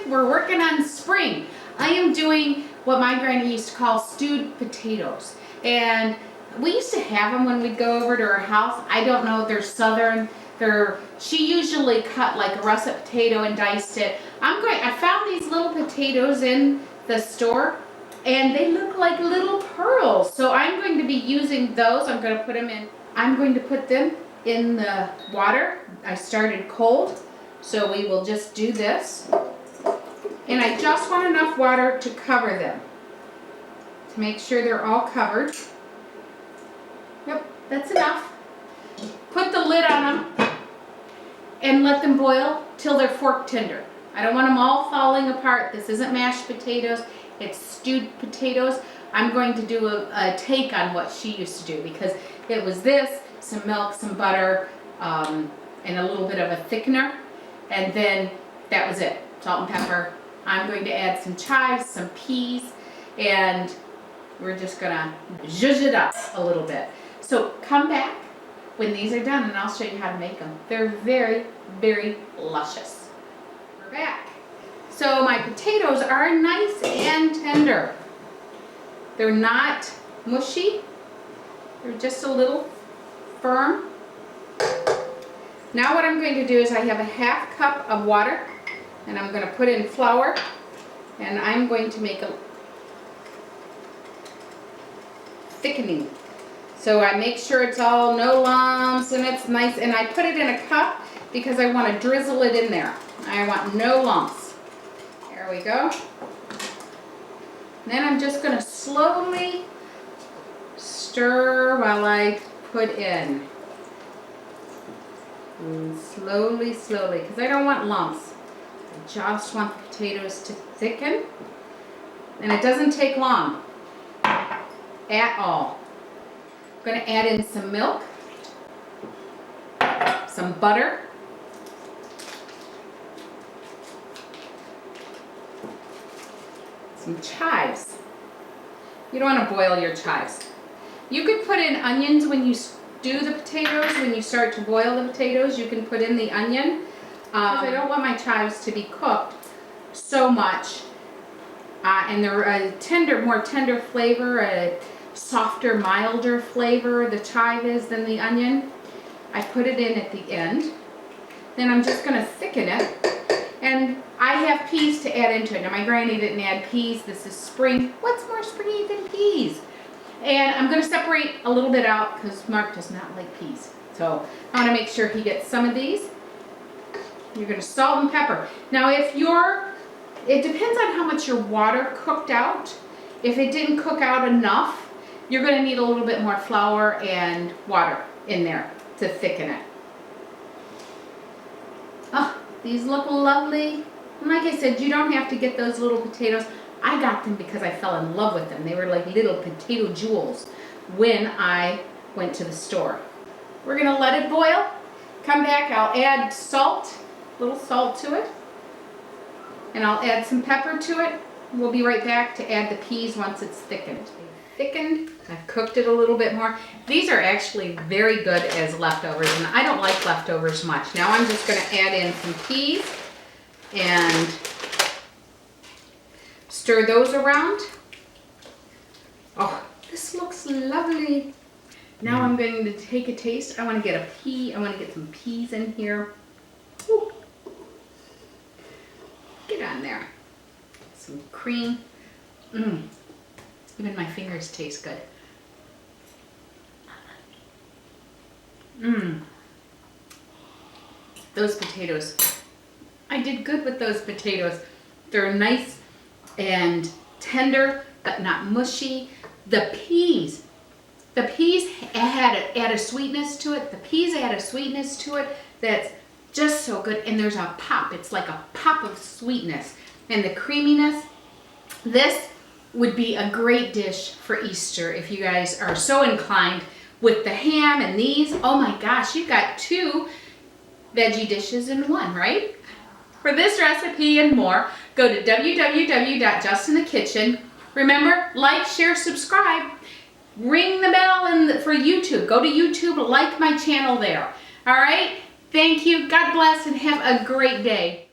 We're working on spring. I am doing what my granny used to call stewed potatoes. And we used to have them when we'd go over to her house. I don't know, they're southern. She usually cut like a russet potato and diced it. I found these little potatoes in the store and they look like little pearls. So I'm going to be using those. I'm going to put them in the water. I started cold. So we will just do this. And I just want enough water to cover them, to make sure they're all covered. Yep, that's enough. Put the lid on them and let them boil till they're fork tender. I don't want them all falling apart. This isn't mashed potatoes, it's stewed potatoes. I'm going to do a take on what she used to do, because it was this, some milk, some butter, and a little bit of a thickener, and then that was it, salt and pepper. I'm going to add some chives, some peas, and we're just gonna zhuzh it up a little bit. So come back when these are done and I'll show you how to make them. They're very, very luscious. We're back. So my potatoes are nice and tender. They're not mushy. They're just a little firm. Now what I'm going to do is I have a half cup of water. And I'm going to put in flour, and I'm going to make a thickening. So I make sure it's all no lumps and it's nice, and I put it in a cup because I want to drizzle it in there. I want no lumps. There we go. Then I'm just going to slowly stir while I put in. And slowly, slowly, because I don't want lumps. I just want the potatoes to thicken, and it doesn't take long at all. I'm going to add in some milk, some butter, some chives. You don't want to boil your chives. You could put in onions when you do the potatoes. When you start to boil the potatoes, you can put in the onion. I don't want my chives to be cooked so much, and they're a more tender flavor, a softer, milder flavor the chive is than the onion. I put it in at the end. Then I'm just going to thicken it, and I have peas to add into it. Now my granny didn't add peas. This is spring. What's more springy than peas? And I'm going to separate a little bit out because Mark does not like peas. So I want to make sure he gets some of these. You're going to salt and pepper. Now it depends on how much your water cooked out. If it didn't cook out enough, you're going to need a little bit more flour and water in there to thicken it. Oh, these look lovely. And like I said, you don't have to get those little potatoes. I got them because I fell in love with them. They were like little potato jewels when I went to the store. We're going to let it boil. Come back, I'll add salt. Little salt to it, and I'll add some pepper to it. We'll be right back to add the peas once it's thickened. I've cooked it a little bit more. These are actually very good as leftovers, and I don't like leftovers much. Now I'm just going to add in some peas and stir those around. Oh, this looks lovely. Now I'm going to take a taste. I want to get some peas in here. Ooh. Get on there. Some cream. Even my fingers taste good. Those potatoes. I did good with those potatoes. They're nice and tender, but not mushy. The peas add a sweetness to it. The peas add a sweetness to it that's just so good, and there's a pop. It's like a pop of sweetness and the creaminess. This would be a great dish for Easter if you guys are so inclined with the ham and these. Oh my gosh, you've got two veggie dishes in one, right? For this recipe and more, go to www.justinthekitchen. Remember, like, share, subscribe. Ring the bell for YouTube. Go to YouTube, like my channel there. All right? Thank you. God bless and have a great day.